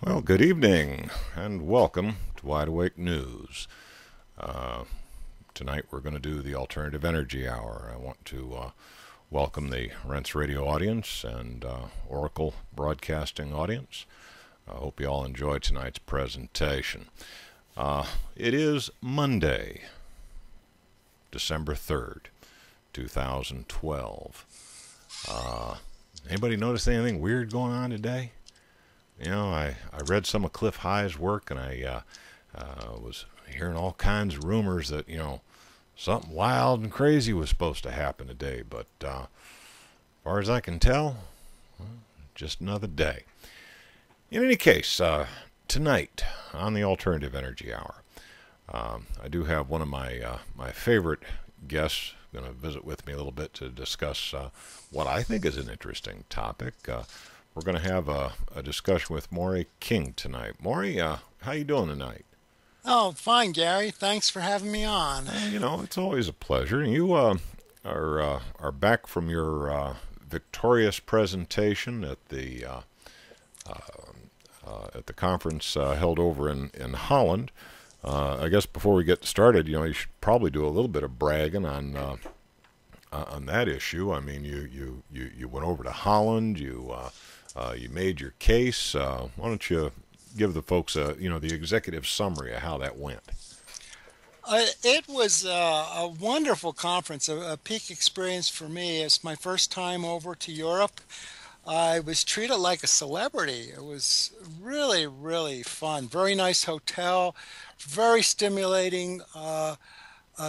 Well, good evening and welcome to Wide Awake News. Tonight we're going to do the Alternative Energy Hour. I want to welcome the Rents Radio audience and Oracle Broadcasting audience. I hope you all enjoy tonight's presentation. It is Monday, December 3rd, 2012. Anybody notice anything weird going on today? You know, I read some of Cliff High's work, and I was hearing all kinds of rumors that, you know, something wild and crazy was supposed to happen today. But as far as I can tell, well, just another day. In any case, tonight on the Alternative Energy Hour, I do have one of my favorite guests going to visit with me a little bit to discuss what I think is an interesting topic. We're going to have a discussion with Moray King tonight. Moray, how you doing tonight? Oh, fine, Gary. Thanks for having me on. You know, it's always a pleasure. You are back from your victorious presentation at the conference held over in Holland. I guess before we get started, you know, you should probably do a little bit of bragging on that issue. I mean, you went over to Holland. You made your case. Why don't you give the folks the executive summary of how that went? It was a wonderful conference, a peak experience for me. It's my first time over to Europe. I was treated like a celebrity. It was really, really fun. Very nice hotel, very stimulating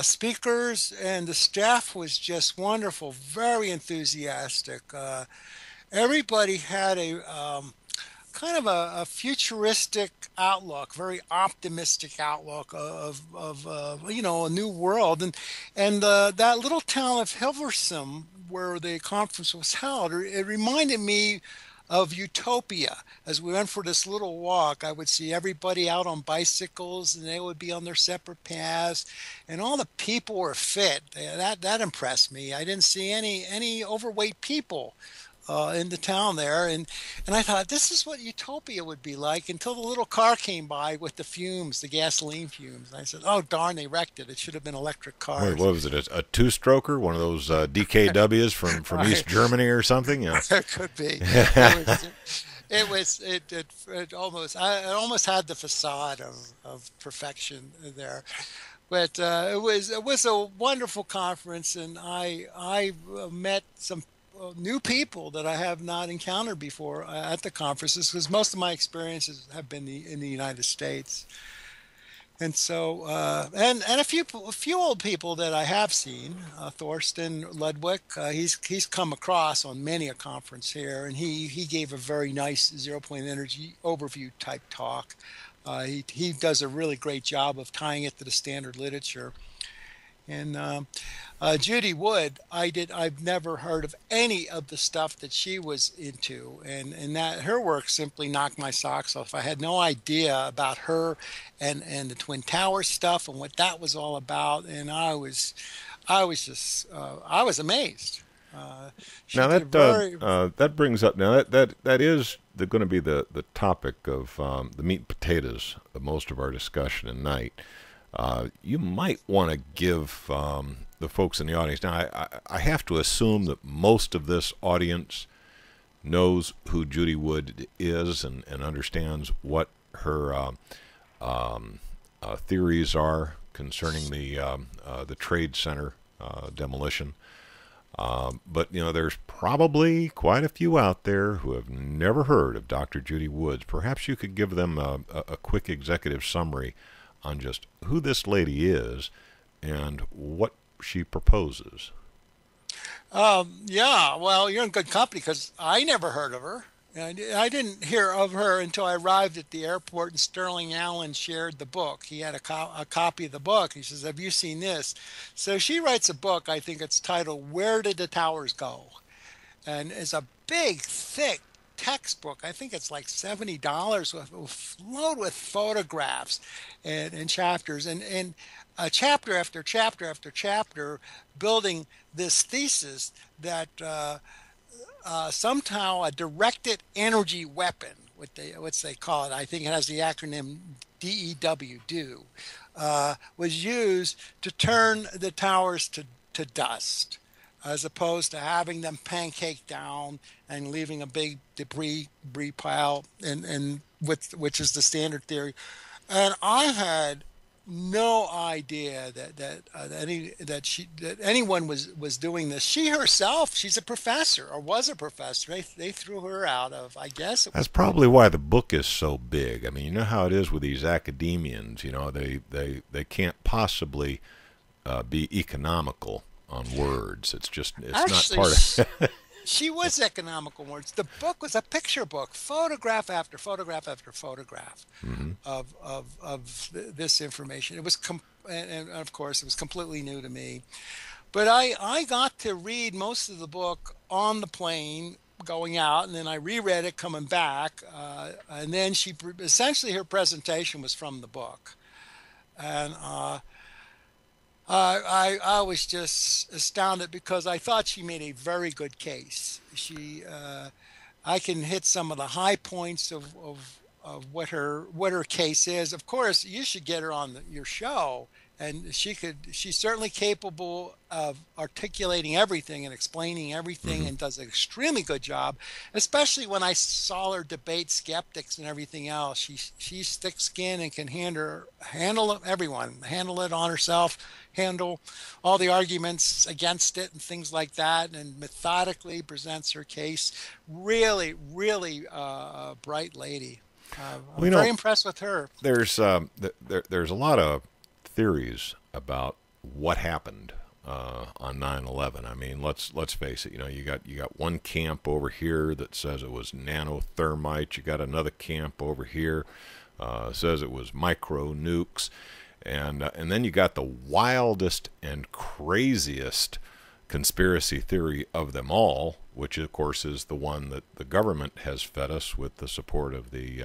speakers, and the staff was just wonderful, very enthusiastic. Everybody had a kind of a futuristic outlook, very optimistic outlook of a new world, and that little town of Hilversum where the conference was held, it reminded me of utopia. As we went for this little walk, I would see everybody out on bicycles, and they would be on their separate paths, and all the people were fit. That impressed me. I didn't see any overweight people in the town there, and I thought this is what utopia would be like until the little car came by with the fumes, the gasoline fumes. And I said, "Oh darn, they wrecked it. It should have been electric Wait, cars." what was it? A two-stroker, one of those DKWs from Right. East Germany or something? Yeah. It could be. It was. It almost had the facade of perfection there, but it was a wonderful conference, and I met some new people that I have not encountered before at the conferences, because most of my experiences have been in the United States. And so, and a few old people that I have seen, Thorsten Ludwig, he's come across on many a conference here, and he gave a very nice zero point energy overview type talk. He does a really great job of tying it to the standard literature. And Judy Wood, I've never heard of any of the stuff that she was into, and that her work simply knocked my socks off. I had no idea about her and the Twin Towers stuff and what that was all about, and I was amazed. She Now did a that very that brings up now that is going to be the topic of the meat and potatoes of most of our discussion tonight. You might want to give the folks in the audience. Now, I have to assume that most of this audience knows who Judy Wood is and understands what her theories are concerning the trade center demolition. But you know, there's probably quite a few out there who have never heard of Dr. Judy Woods. Perhaps you could give them a quick executive summary on just who this lady is and what she proposes. Yeah, well, you're in good company because I never heard of her. I didn't hear of her until I arrived at the airport and Sterling Allen shared the book. He had a copy of the book. He says, "Have you seen this?" So she writes a book, I think it's titled "Where Did the Towers Go?" And it's a big, thick textbook. I think it's like $70 loaded with photographs and chapters and chapter after chapter after chapter building this thesis that somehow a directed energy weapon, what they call it. I think it has the acronym DEW, do, was used to turn the towers to dust, as opposed to having them pancake down and leaving a big debris pile, and which is the standard theory. And I had no idea that anyone was doing this. She herself, she's a professor, or was a professor. They threw her out of, I guess it That's was probably why the book is so big. I mean, you know how it is with these academians. You know, they can't possibly be economical on words. It's not actually. part of. She was economical words. The book was a picture book, photograph after photograph after photograph Hmm. of this information. It was, and of course, it was completely new to me. But I got to read most of the book on the plane going out, and then I reread it coming back. And then essentially her presentation was from the book. And I was just astounded because I thought she made a very good case. I can hit some of the high points of what her case is. Of course, you should get her on your show, and she's certainly capable of articulating everything and explaining everything, Hmm. and does an extremely good job, especially when I saw her debate skeptics and everything else. She's thick skinned and can handle everyone, handle it on herself, handle all the arguments against it and things like that, and methodically presents her case. Really, really bright lady. Well, I'm very impressed with her. there's a lot of theories about what happened on 9/11. I mean, let's face it. You know, you got one camp over here that says it was nanothermite. You got another camp over here says it was micro nukes, and then you got the wildest and craziest conspiracy theory of them all, which of course is the one that the government has fed us with the support of the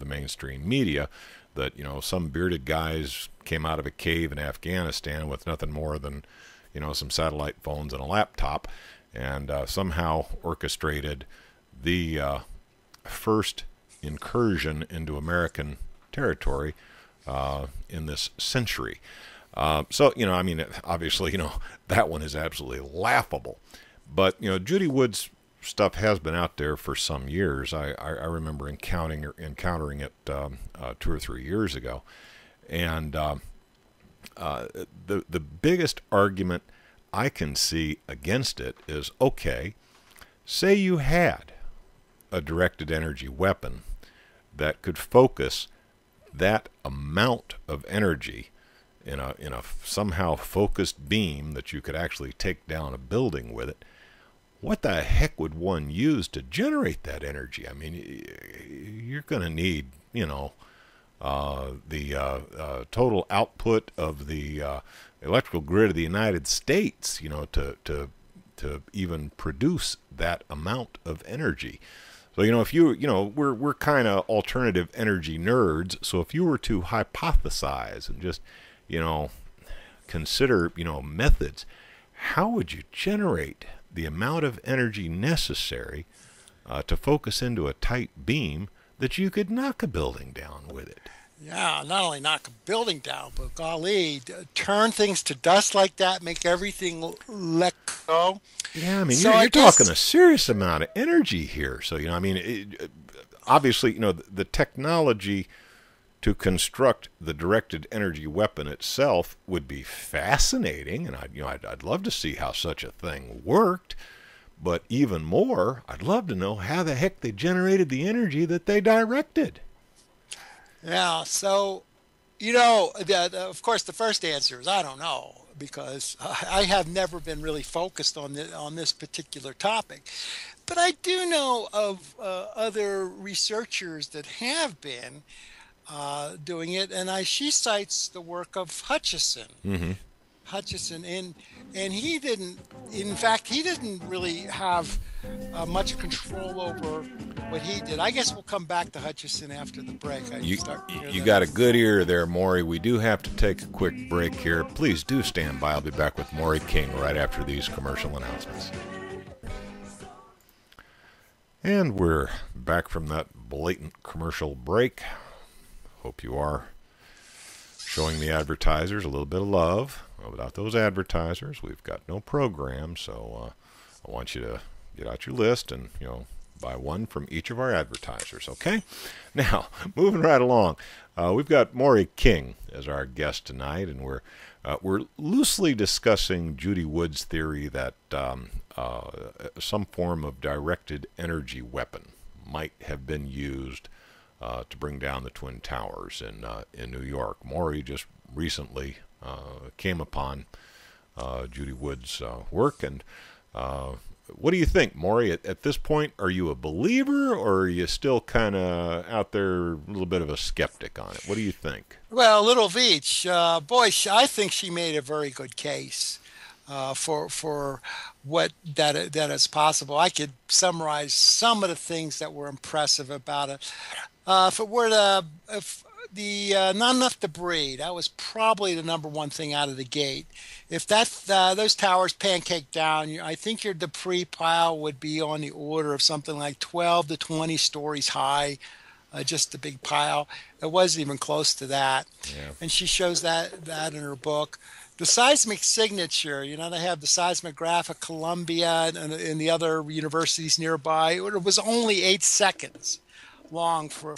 mainstream media, that, you know, some bearded guys came out of a cave in Afghanistan with nothing more than, you know, some satellite phones and a laptop, and somehow orchestrated the first incursion into American territory in this century. So, you know, I mean, obviously, you know, that one is absolutely laughable. But, you know, Judy Wood's stuff has been out there for some years. I remember encountering it 2 or 3 years ago. And the biggest argument I can see against it is, okay, say you had a directed energy weapon that could focus that amount of energy in a somehow focused beam that you could actually take down a building with it. What the heck would one use to generate that energy? I mean, you're going to need, you know, the total output of the electrical grid of the United States, you know, to even produce that amount of energy. So, you know, if you know, we're kind of alternative energy nerds. So if you were to hypothesize and just, you know, consider, you know, methods, how would you generate the amount of energy necessary to focus into a tight beam that you could knock a building down with it? Yeah, not only knock a building down, but golly, turn things to dust like that, make everything let go. Yeah, I mean, So you're I guess, talking a serious amount of energy here. So, you know, I mean, obviously, you know, the technology to construct the directed energy weapon itself would be fascinating, and I'd love to see how such a thing worked. But even more, I'd love to know how the heck they generated the energy that they directed. yeah. So, you know, of course, the first answer is I don't know, because I have never been really focused on this particular topic. But I do know of other researchers that have been doing it, and she cites the work of Mm-hmm. Hutchison, and he didn't. In fact, he didn't really have much control over what he did. I guess we'll come back to Hutchison after the break. You got a good ear there, Maury. We do have to take a quick break here. Please do stand by. I'll be back with Moray King right after these commercial announcements. And we're back from that blatant commercial break. Hope you are showing the advertisers a little bit of love. Without those advertisers, we've got no program, so I want you to get out your list and, buy one from each of our advertisers, okay? Now, moving right along, we've got Moray King as our guest tonight, and we're loosely discussing Judy Wood's theory that some form of directed energy weapon might have been used to bring down the Twin Towers in New York. Moray just recently came upon Judy Wood's work, and what do you think, Moray? At this point, are you a believer, or are you still kind of out there, a little bit of a skeptic on it? What do you think? Well, little Veach, boy, I think she made a very good case for what that is possible. I could summarize some of the things that were impressive about it. If it were if the not enough debris, that was probably the number one thing out of the gate. If those towers pancake down, I think your debris pile would be on the order of something like 12 to 20 stories high. Just a big pile. It wasn't even close to that. Yeah. And she shows that in her book. The seismic signature, they have the seismograph at Columbia and the other universities nearby. It was only 8 seconds long per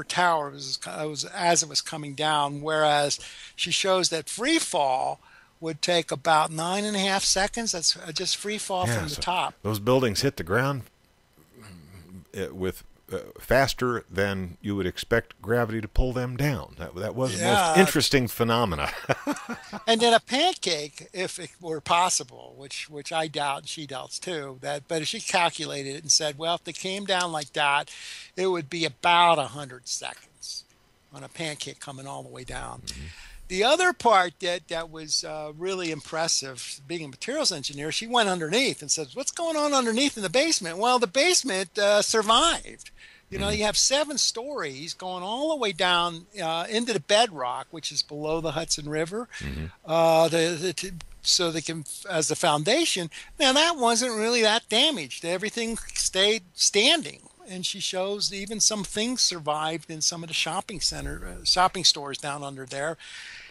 tower. It was as it was coming down, whereas she shows that free fall would take about 9.5 seconds. That's just free fall from the top. Those buildings hit the ground with faster than you would expect gravity to pull them down. That was the most interesting phenomena. And then a pancake, if it were possible, which I doubt and she doubts too, but if she calculated it and said, well, if they came down like that, it would be about 100 seconds on a pancake coming all the way down. Mm-hmm. The other part that was really impressive, being a materials engineer, she went underneath and said, what's going on underneath in the basement? Well, the basement survived. You have 7 stories going all the way down into the bedrock, which is below the Hudson River. Mm-hmm. So they can, as the foundation. Now, that wasn't really that damaged. Everything stayed standing. And she shows even some things survived in some of the shopping stores down under there.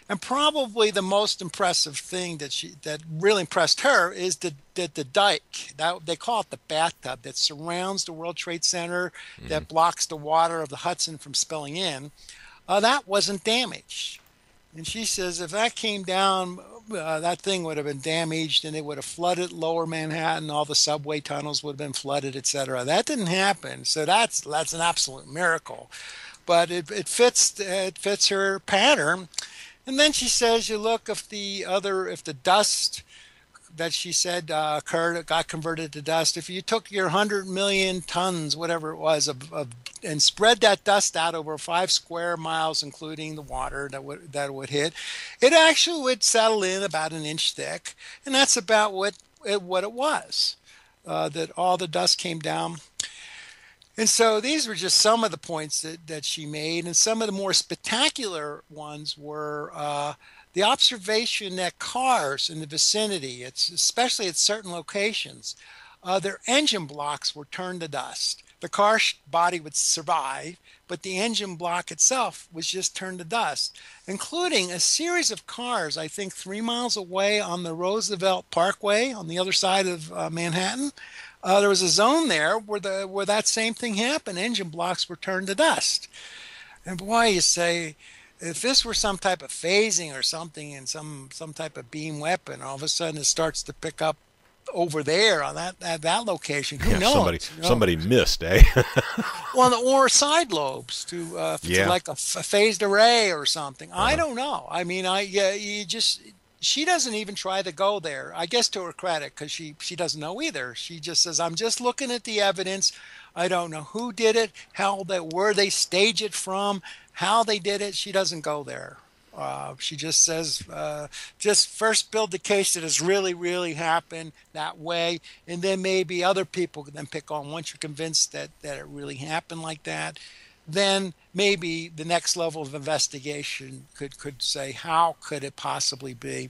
And probably the most impressive thing that really impressed her is the dike. They call it the bathtub that surrounds the World Trade Center, that blocks the water of the Hudson from spilling in. That wasn't damaged. And she says if that came down, that thing would have been damaged and it would have flooded lower Manhattan. All the subway tunnels would have been flooded, etc. That didn't happen. So that's an absolute miracle. But it fits her pattern. And then she says, you look if the dust that she said got converted to dust. If you took your 100 million tons, whatever it was, and spread that dust out over 5 square miles, including the water that would hit, it actually would settle in about an inch thick, and that's about what it was. That all the dust came down. And so these were just some of the points that she made, and some of the more spectacular ones were the observation that cars in the vicinity, especially at certain locations, their engine blocks were turned to dust. The car body would survive, but the engine block itself was just turned to dust, including a series of cars, I think 3 miles away on the Roosevelt Parkway on the other side of Manhattan. There was a zone there where that same thing happened. Engine blocks were turned to dust. And boy, you say, if this were some type of phasing or something in some type of beam weapon, all of a sudden it starts to pick up over there on that location. Who knows? Somebody missed, eh? Well, or side lobes to like a phased array or something. I don't know. I mean, she doesn't even try to go there. I guess to her credit, because she doesn't know either. She just says, I'm just looking at the evidence. I don't know who did it, where they stage it from, how they did it. She doesn't go there. She just says, just first build the case that has really, really happened that way, and then maybe other people can then pick on. Once you're convinced that it really happened like that, then maybe the next level of investigation could say, how could it possibly be?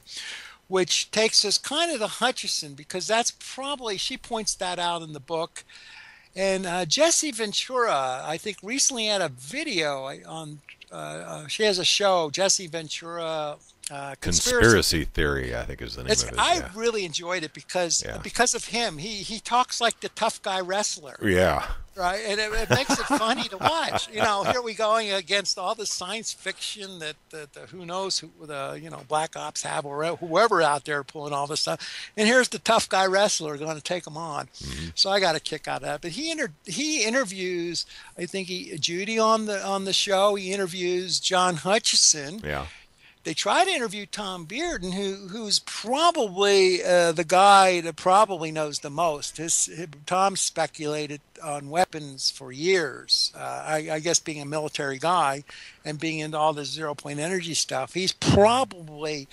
Which takes us kind of to Hutchison, because that's probably, she points that out in the book. And Jesse Ventura, I think, recently had a video on. She has a show, Jesse Ventura Conspiracy. Conspiracy theory, I think, is the name It's of it. I Yeah, really enjoyed it yeah, because of him. He talks like the tough guy wrestler. yeah. Right, and it makes it funny to watch. Here we going against all the science fiction that who knows who the Black Ops have or whoever out there pulling all this stuff, and here's the tough guy wrestler going to take them on. Hmm. So I got a kick out of that. But he interviews, I think Judy on the show. He interviews John Hutchison. Yeah. They try to interview Tom Bearden, who's probably the guy that probably knows the most. Tom speculated on weapons for years. I guess being a military guy and being into all this zero point energy stuff, he's probably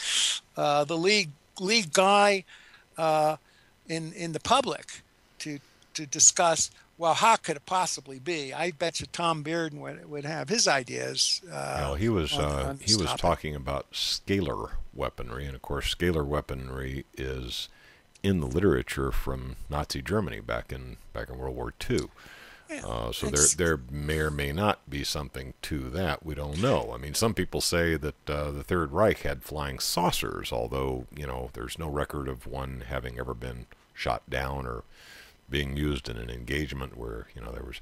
the lead guy in the public to discuss. Well, how could it possibly be? I bet you Tom Bearden would have his ideas on he this was topic. talking about scalar weaponry, and of course, scalar weaponry is in the literature from Nazi Germany back in World War II. Yeah, So it's there may or may not be something to that. We don't know. I mean, some people say that the Third Reich had flying saucers, although there's no record of one having ever been shot down or being used in an engagement where there was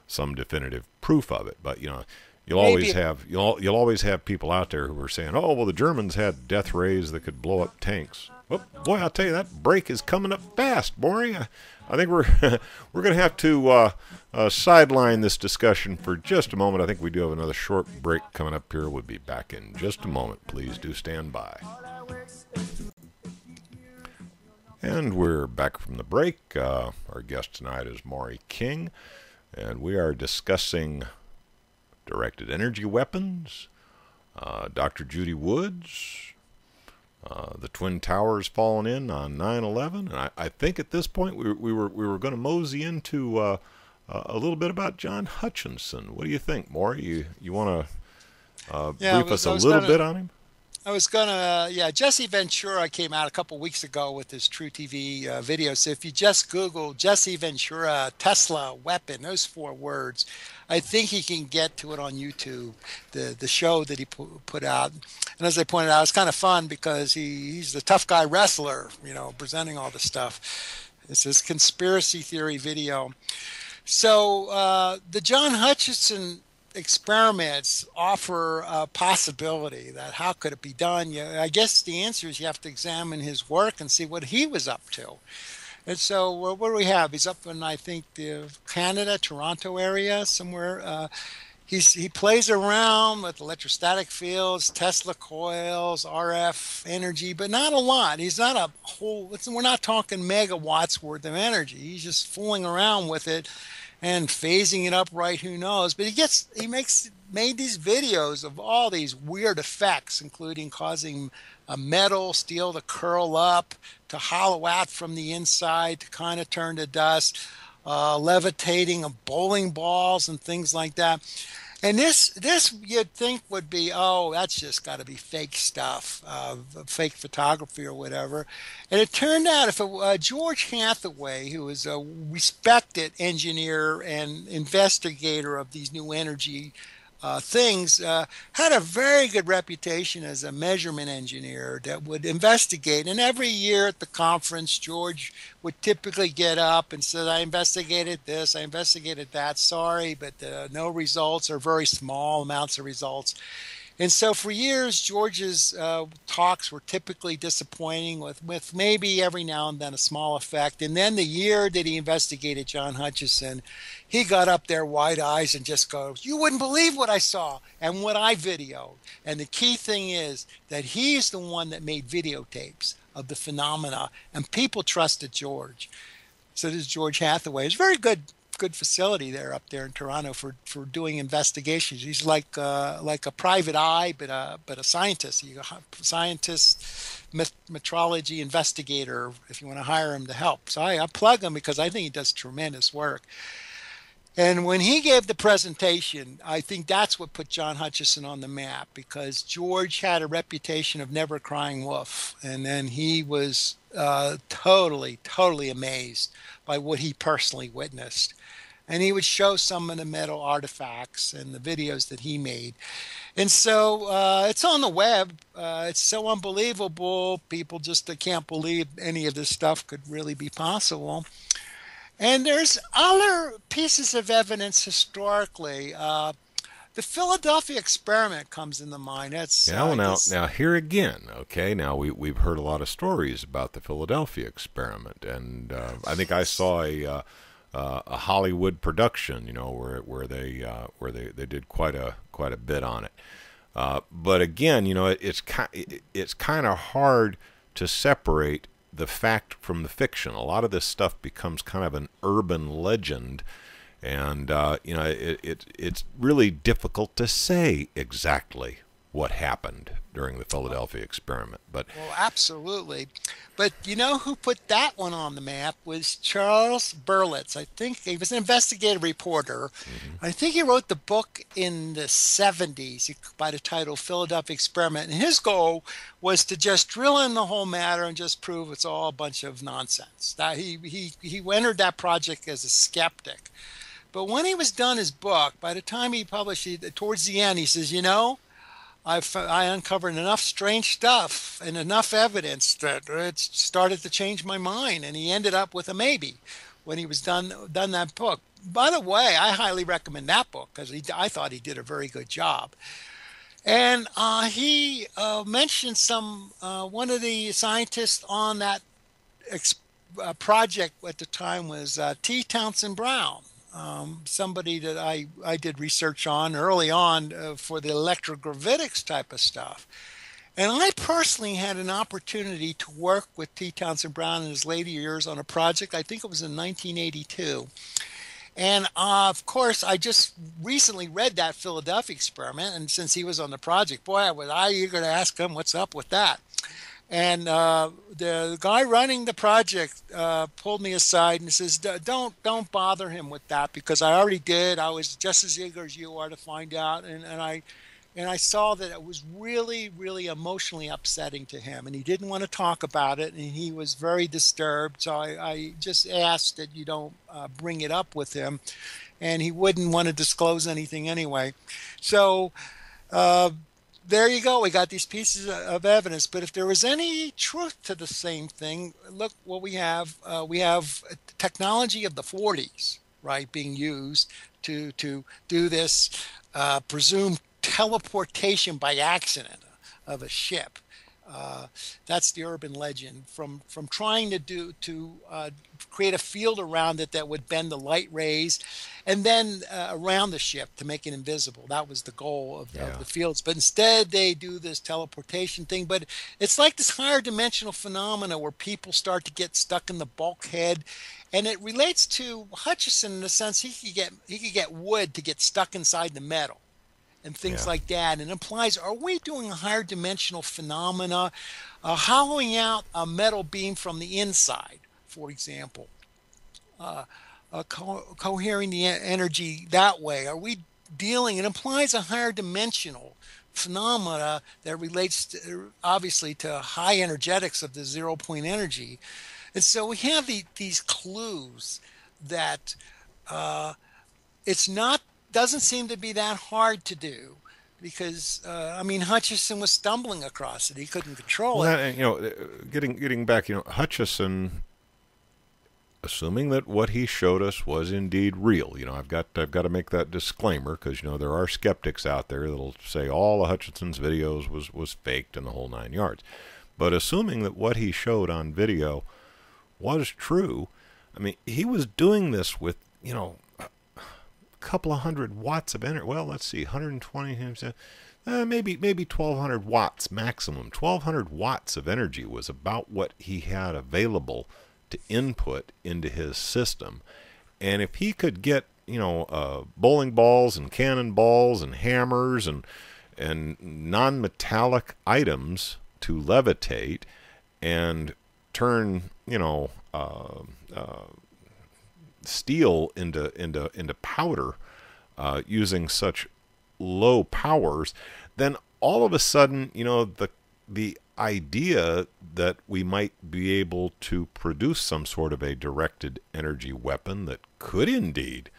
some definitive proof of it. But maybe you'll always have people out there who are saying, oh well, the Germans had death rays that could blow up tanks. Well, boy, I'll tell you, that break is coming up fast, Maury. I think we're we're going to have to sideline this discussion for just a moment. I think we do have another short break coming up here. We'll be back in just a moment. Please do stand by. And we're back from the break. Our guest tonight is Moray King, and we are discussing directed energy weapons, Dr. Judy Woods, the Twin Towers falling in on 9/11, and I think at this point we were going to mosey into a little bit about John Hutchinson. What do you think, Maury? You want to yeah. brief us a little bit on him? I was gonna yeah. Jesse Ventura came out a couple weeks ago with his True TV video. So if you just Google Jesse Ventura Tesla weapon, those 4 words, I think he can get to it on YouTube. The show that he put out, and as I pointed out, it's kind of fun because he's the tough guy wrestler, presenting all the stuff. It's his conspiracy theory video. So the John Hutchinson experiments offer a possibility that how could it be done? I guess the answer is you have to examine his work and see what he was up to. And so what do we have? He's up in, I think, the Canada, Toronto area somewhere. He plays around with electrostatic fields, Tesla coils, RF energy, but not a lot. He's not a whole. We're not talking megawatts worth of energy. He's just fooling around with it and phasing it up right. Who knows? But made these videos of all these weird effects, including causing a metal steel to curl up, to hollow out from the inside, to kind of turn to dust, levitating of bowling balls and things like that. And this you'd think would be, oh, that's just got to be fake stuff, fake photography or whatever. And it turned out if George Hathaway, who is a respected engineer and investigator of these new energy things, had a very good reputation as a measurement engineer that would investigate. And every year at the conference, George would typically get up and say, I investigated this, I investigated that, sorry, but no results or very small amounts of results. And so for years, George's talks were typically disappointing with maybe every now and then a small effect. And then the year that he investigated John Hutchison, he got up there wide eyes and just goes, you wouldn't believe what I saw and what I videoed. And the key thing is that he's the one that made videotapes of the phenomena, and people trusted George. So does George Hathaway. It's very good facility there up there in Toronto for doing investigations. He's like a private eye, but a scientist. He's a scientist, metrology investigator. If you want to hire him to help, so I plug him because I think he does tremendous work. And when he gave the presentation, I think that's what put John Hutchison on the map, because George had a reputation of never crying wolf. And then he was totally amazed by what he personally witnessed. and he would show some of the metal artifacts and the videos that he made. And so it's on the web. It's so unbelievable. People just can't believe any of this stuff could really be possible. And there's other pieces of evidence historically. The Philadelphia experiment comes into mind. That's, Yeah, well, I now, guess, now here again, okay, now we've heard a lot of stories about the Philadelphia experiment, and I think I saw a Hollywood production, you know, where they did quite a bit on it. But again, you know, it's kind of hard to separate the fact from the fiction. A lot of this stuff becomes kind of an urban legend, and you know, it's really difficult to say exactly what happened during the Philadelphia experiment. But well, absolutely. But you know who put that one on the map was Charles Berlitz. I think he was an investigative reporter. mhm, I think he wrote the book in the 70s by the title Philadelphia Experiment. And his goal was to just drill in the whole matter and just prove it's all a bunch of nonsense. That he entered that project as a skeptic. But when he was done his book, by the time he published it, towards the end, he says, you know, I uncovered enough strange stuff and enough evidence that it started to change my mind. And he ended up with a maybe when he was done that book. By the way, I highly recommend that book because I thought he did a very good job. And he mentioned one of the scientists on that ex- project at the time was T. Townsend Brown, somebody that I did research on early on for the electrogravitics type of stuff. And I personally had an opportunity to work with T. Townsend Brown in his later years on a project. I think it was in 1982. And of course, I just recently read that Philadelphia experiment. And since he was on the project, boy, I eager to ask him what's up with that. And the guy running the project pulled me aside and says, Don't bother him with that because I already did. I was just as eager as you are to find out." And I saw that it was really, really emotionally upsetting to him, and he didn't want to talk about it, and he was very disturbed. So I just asked that you don't bring it up with him, and he wouldn't want to disclose anything anyway. So. Uh, there you go. We got these pieces of evidence. But if there was any truth to the same thing, look what we have. We have technology of the 40s, right, being used to do this presumed teleportation by accident of a ship. Uh, that's the urban legend from trying to create a field around it that would bend the light rays, and then around the ship to make it invisible. That was the goal of yeah, the fields. But instead, they do this teleportation thing. But it's like this higher dimensional phenomena where people start to get stuck in the bulkhead, and it relates to Hutchison in the sense he could get wood to get stuck inside the metal and things yeah. like that. And implies, are we doing a higher dimensional phenomena, hollowing out a metal beam from the inside, for example, cohering the energy that way? Are we dealing? It implies a higher dimensional phenomena that relates to, obviously, to high energetics of the 0 point energy. And so we have these clues that it's not doesn't seem to be that hard to do because I mean Hutchison was stumbling across it. He couldn't control Well, it. that, you know, getting back, you know, Hutchison, assuming that what he showed us was indeed real. You know, I've got to make that disclaimer because you know there are skeptics out there that'll say all of Hutchison's videos was faked and the whole 9 yards. But assuming that what he showed on video was true, I mean, he was doing this with, you know, a couple of 100 watts of energy. Well, let's see, 120, maybe 1200 watts maximum. 1200 watts of energy was about what he had available to input into his system. And if he could get, you know, bowling balls and cannonballs and hammers and non-metallic items to levitate and turn, you know, steel into powder using such low powers, then all of a sudden, you know, the idea that we might be able to produce some sort of a directed energy weapon that could indeed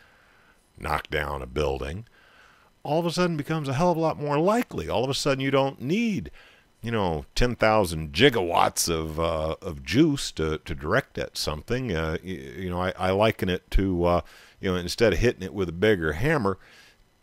knock down a building, all of a sudden becomes a hell of a lot more likely. All of a sudden you don't need, 10,000 gigawatts of juice to direct at something. I liken it to, instead of hitting it with a bigger hammer,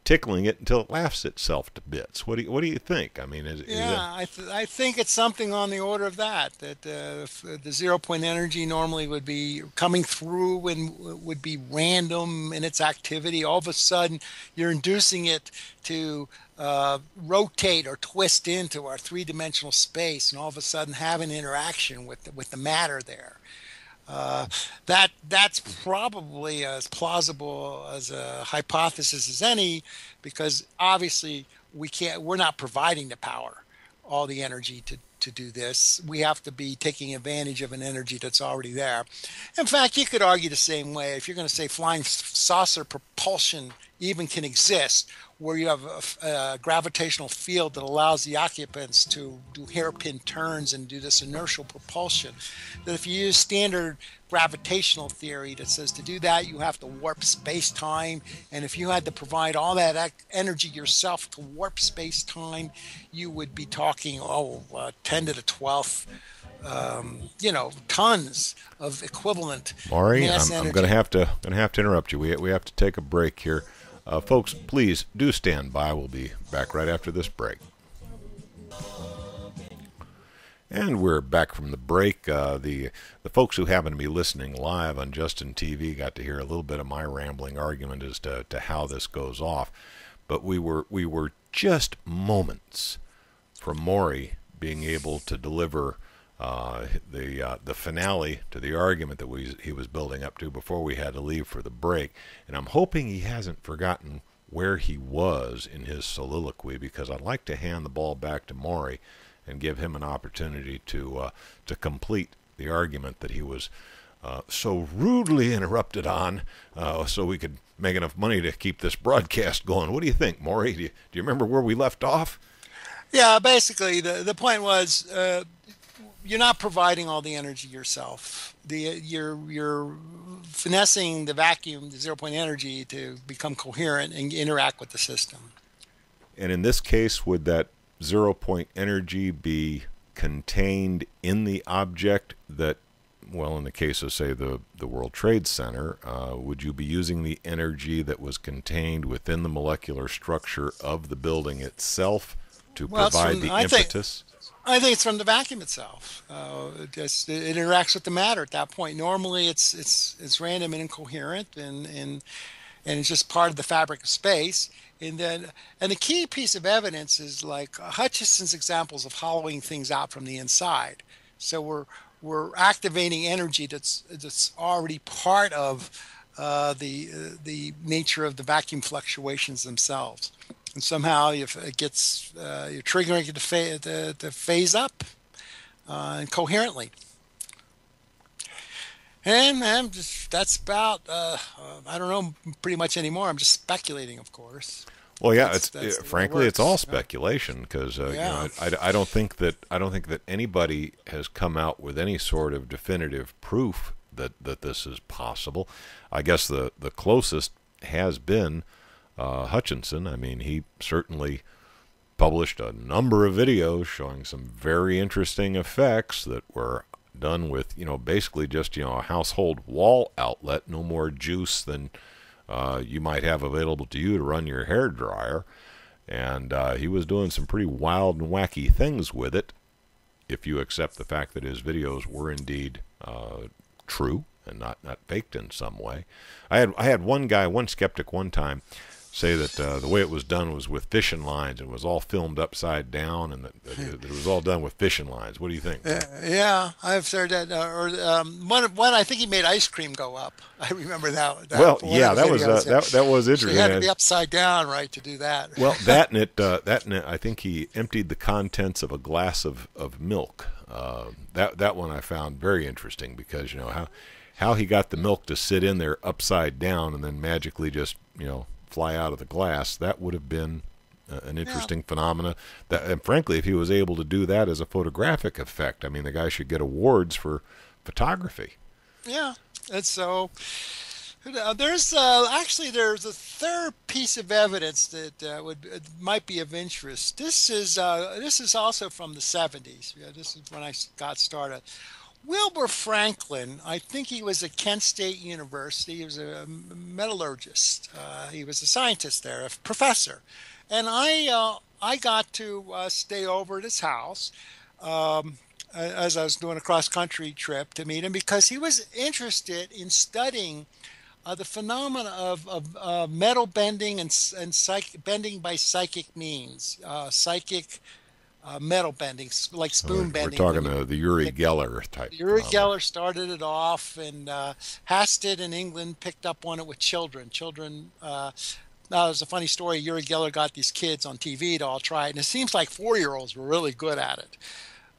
tickling it until it laughs itself to bits. What do you think? I mean, I think it's something on the order of that. The 0 point energy normally would be coming through and would be random in its activity. All of a sudden, you're inducing it to rotate or twist into our three-dimensional space, and all of a sudden have an interaction with the matter there. That's probably as plausible as a hypothesis as any, because obviously we're not providing the power, all the energy to do this. We have to be taking advantage of an energy that's already there. In fact, you could argue the same way. If you're going to say flying saucer propulsion even can exist, where you have a gravitational field that allows the occupants to do hairpin turns and do this inertial propulsion, that if you use standard gravitational theory that says to do that you have to warp space-time, and if you had to provide all that energy yourself to warp space-time, you would be talking 10 to the 12th tons of equivalent Moray, mass I'm energy. going to have to interrupt you. We have to take a break here. Folks, please do stand by. We'll be back right after this break. And we're back from the break. The folks who happen to be listening live on Justin TV got to hear a little bit of my rambling argument as to how this goes off. But we were just moments from Moray being able to deliver the finale to the argument that he was building up to before we had to leave for the break. And I'm hoping he hasn't forgotten where he was in his soliloquy, because I'd like to hand the ball back to Moray and give him an opportunity to complete the argument that he was so rudely interrupted on, so we could make enough money to keep this broadcast going. What do you think, Moray? Do you remember where we left off? Yeah, basically the point was, you're not providing all the energy yourself. You're finessing the vacuum, the 0 point energy, to become coherent and interact with the system. And in this case, would that 0 point energy be contained in the object that, well, in the case of, say, the World Trade Center, would you be using the energy that was contained within the molecular structure of the building itself to provide the impetus? I think it's from the vacuum itself. It interacts with the matter at that point. Normally, it's random and incoherent, and it's just part of the fabric of space. And the key piece of evidence is like Hutchinson's examples of hollowing things out from the inside. So we're activating energy that's already part of the nature of the vacuum fluctuations themselves. And somehow you're triggering it to phase up coherently. And that's about, I don't know pretty much anymore. I'm just speculating, of course. Well, yeah, frankly, it's all speculation, because I don't think that anybody has come out with any sort of definitive proof that this is possible. I guess the closest has been Hutchinson. I mean, he certainly published a number of videos showing some very interesting effects that were done with, basically just, a household wall outlet, no more juice than you might have available to you to run your hair dryer. And he was doing some pretty wild and wacky things with it, if you accept the fact that his videos were indeed true and not faked in some way. I had one skeptic one time say that the way it was done was with fishing lines, and was all filmed upside down, and that it was all done with fishing lines. What do you think? Yeah, I've heard that. One, I think he made ice cream go up. I remember that. Well, yeah, that was interesting. So he had to be upside down, right, to do that. Well, that and it, I think he emptied the contents of a glass of milk. That one I found very interesting, because how he got the milk to sit in there upside down and then magically just fly out of the glass. That would have been an interesting phenomena. And frankly, if he was able to do that as a photographic effect, I mean, the guy should get awards for photography. Yeah, and so There's actually there's a third piece of evidence that might be of interest. This is also from the 70s. Yeah, this is when I got started. Wilbur Franklin, I think he was at Kent State University. He was a metallurgist. He was a scientist there, a professor, and I got to stay over at his house. Um, as I was doing a cross country trip to meet him because he was interested in studying the phenomena of metal bending and bending by psychic means, psychic metal bending, like spoon We're bending. When talking you the Uri Geller type Uri phenomena. Geller started it off, and Hasted in England picked up on it with children. Children. Now, there's a funny story. Uri Geller got these kids on TV to all try it, and it seems like 4-year-olds were really good at it.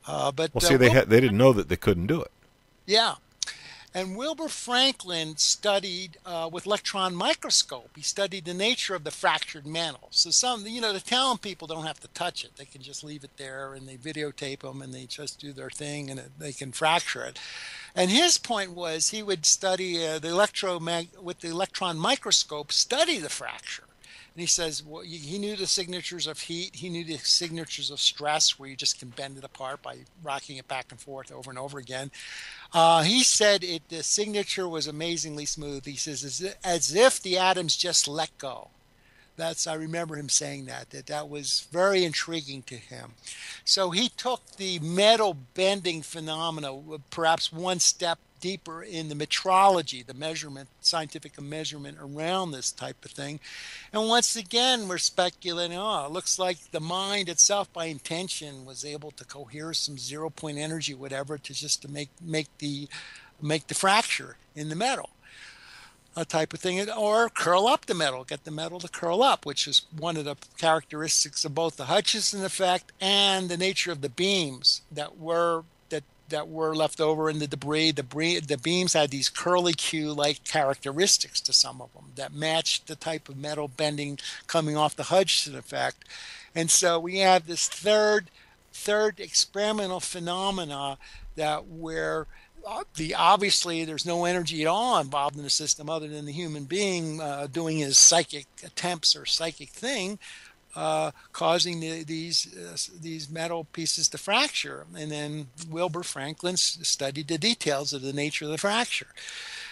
But Well, see, Wilbur, they didn't know that they couldn't do it. yeah, and Wilbur Franklin studied with electron microscope. He studied the nature of the fractured mantle. So the talent people don't have to touch it. They can just leave it there and they videotape them and they just do their thing and they can fracture it. And his point was he would study with the electron microscope, study the fracture. And he says, well, he knew the signatures of heat. He knew the signatures of stress, where you just can bend it apart by rocking it back and forth over and over again. He said the signature was amazingly smooth. He says, as if the atoms just let go. I remember him saying that was very intriguing to him. So he took the metal bending phenomena perhaps one step deeper in the metrology, the measurement, scientific measurement around this type of thing. And once again, we're speculating, it looks like the mind itself by intention was able to cohere some 0 point energy, whatever, to make the fracture in the metal, a type of thing, or curl up the metal, get the metal to curl up, which is one of the characteristics of both the Hutchison effect and the nature of the beams that were left over in the debris. The beams had these curly Q-like characteristics to some of them that matched the type of metal bending coming off the Hutchison effect. And so we have this third experimental phenomena that where obviously there's no energy at all involved in the system other than the human being doing his psychic attempts or psychic thing, causing these metal pieces to fracture. And then Wilbur Franklin studied the details of the nature of the fracture.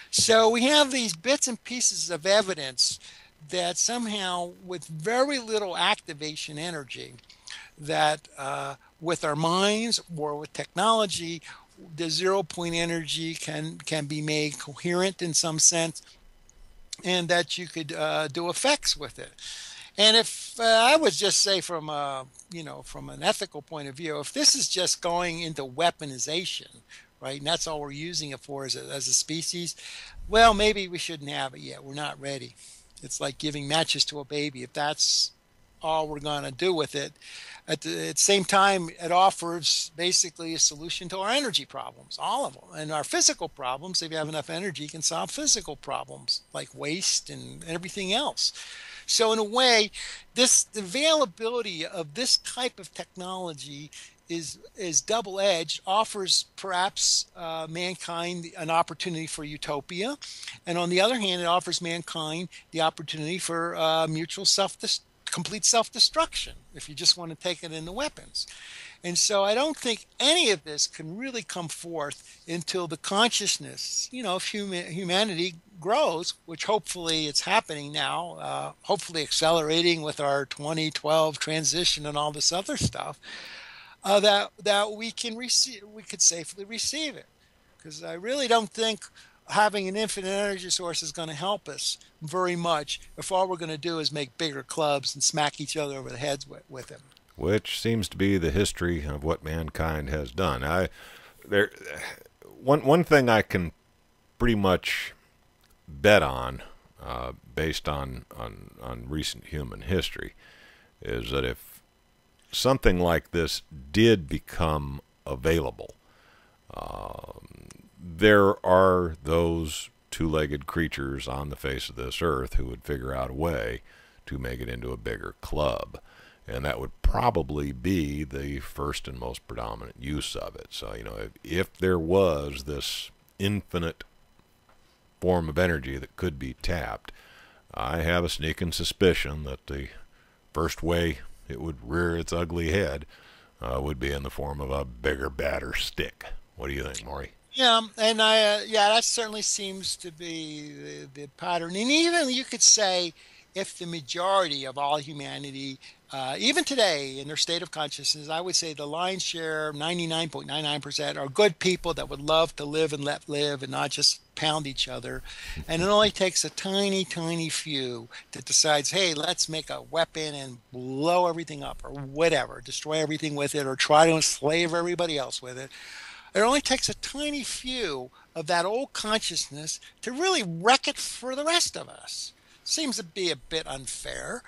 So we have these bits and pieces of evidence that somehow, with very little activation energy, that with our minds or with technology, the 0 point energy can be made coherent in some sense, and that you could do effects with it. And if I would just say from from an ethical point of view, if this is just going into weaponization, right, and that's all we're using it for as a species, well, maybe we shouldn't have it yet. We're not ready. It's like giving matches to a baby. If that's all we're going to do with it, at the same time, it offers basically a solution to our energy problems, all of them. And our physical problems, if you have enough energy, you can solve physical problems like waste and everything else. So in a way, the availability of this type of technology is double-edged, offers perhaps mankind an opportunity for utopia, and on the other hand, it offers mankind the opportunity for complete self-destruction if you just want to take it into weapons. And so I don't think any of this can really come forth until the consciousness, of humanity grows, which hopefully it's happening now, hopefully accelerating with our 2012 transition and all this other stuff, that we could safely receive it. Because I really don't think having an infinite energy source is going to help us very much if all we're going to do is make bigger clubs and smack each other over the heads with them. Which seems to be the history of what mankind has done. One thing I can pretty much bet on, based on recent human history, is that if something like this did become available, there are those two-legged creatures on the face of this earth who would figure out a way to make it into a bigger club. And that would probably be the first and most predominant use of it. So, if there was this infinite form of energy that could be tapped. I have a sneaking suspicion that the first way it would rear its ugly head would be in the form of a bigger, badder stick. What do you think, Maury? Yeah, and yeah, that certainly seems to be the pattern. And even you could say, if the majority of all humanity, even today in their state of consciousness, I would say the lion's share, 99.99%, are good people that would love to live and let live and not just pound each other. And it only takes a tiny, tiny few that decides, hey, let's make a weapon and blow everything up or whatever, destroy everything with it or try to enslave everybody else with it. It only takes a tiny few of that old consciousness to really wreck it for the rest of us. Seems to be a bit unfair.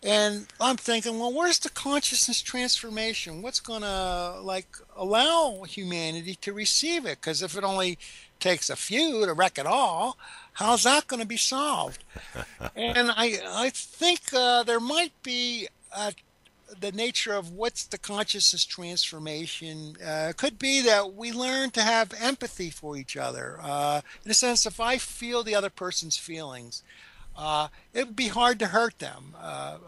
And I'm thinking, well, where's the consciousness transformation? What's going to allow humanity to receive it? Because if it only takes a few to wreck it all, how's that going to be solved? And I think there might be the nature of what's the consciousness transformation could be that we learn to have empathy for each other. In a sense, if I feel the other person's feelings, it would be hard to hurt them.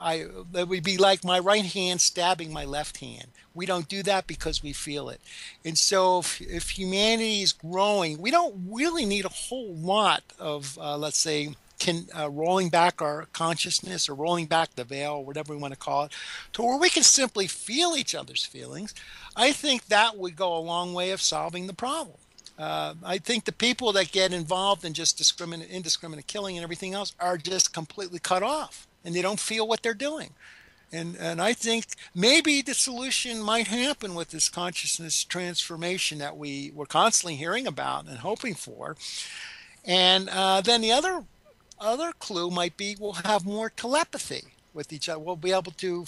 It would be like my right hand stabbing my left hand. We don't do that because we feel it. And so if humanity is growing, we don't really need a whole lot of, let's say, rolling back our consciousness or rolling back the veil, or whatever we want to call it, to where we can simply feel each other's feelings. I think that would go a long way of solving the problem. I think the people that get involved in just indiscriminate killing and everything else are just completely cut off, and they don't feel what they're doing. And I think maybe the solution might happen with this consciousness transformation that we're constantly hearing about and hoping for. And then the other clue might be we'll have more telepathy with each other. We'll be able to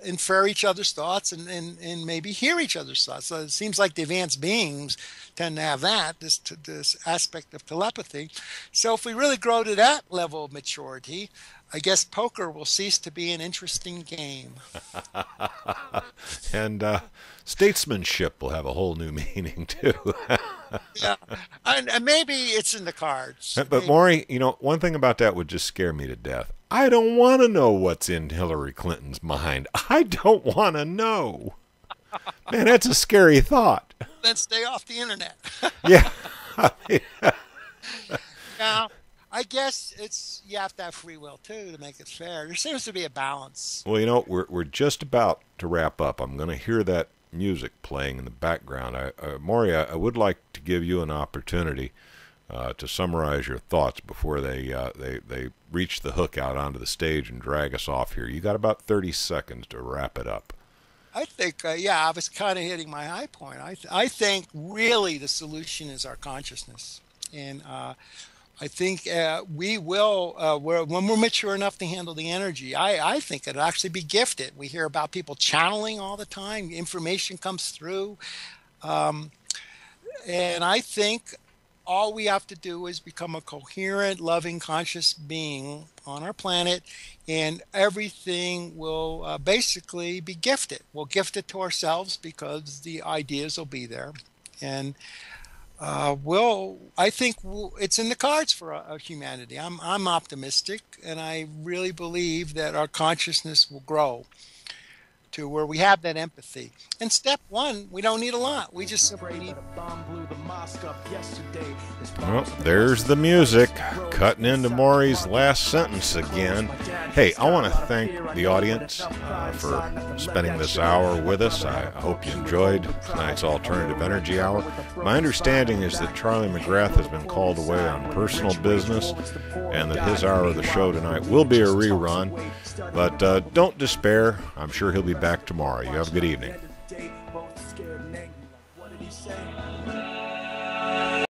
infer each other's thoughts and maybe hear each other's thoughts. So it seems like the advanced beings tend to have this aspect of telepathy. So if we really grow to that level of maturity, I guess poker will cease to be an interesting game. And statesmanship will have a whole new meaning, too. Yeah, and maybe it's in the cards. But Maury, one thing about that would just scare me to death. I don't want to know what's in Hillary Clinton's mind. I don't want to know. Man, that's a scary thought. Then stay off the internet. Yeah. Now, I guess you have to have free will too to make it fair. There seems to be a balance. Well, we're just about to wrap up. I'm going to hear that music playing in the background. Maury, I would like to give you an opportunity to summarize your thoughts before they reach the hook out onto the stage and drag us off here. You got about 30 seconds to wrap it up. I think, I was kind of hitting my high point. I think really the solution is our consciousness. And I think we will, when we're mature enough to handle the energy, I think it'll actually be gifted. We hear about people channeling all the time. Information comes through. And I think all we have to do is become a coherent, loving, conscious being on our planet, and everything will basically be gifted. We'll gift it to ourselves because the ideas will be there. And I think it's in the cards for humanity. I'm optimistic, and I really believe that our consciousness will grow to where we have that empathy. And step one, we don't need a lot. We just simply need. Well, there's the music cutting into Maury's last sentence again. Hey, I want to thank the audience for spending this hour with us. I hope you enjoyed tonight's Alternative Energy Hour. My understanding is that Charlie McGrath has been called away on personal business, and that his hour of the show tonight will be a rerun. But don't despair. I'm sure he'll be back tomorrow. You have a good evening.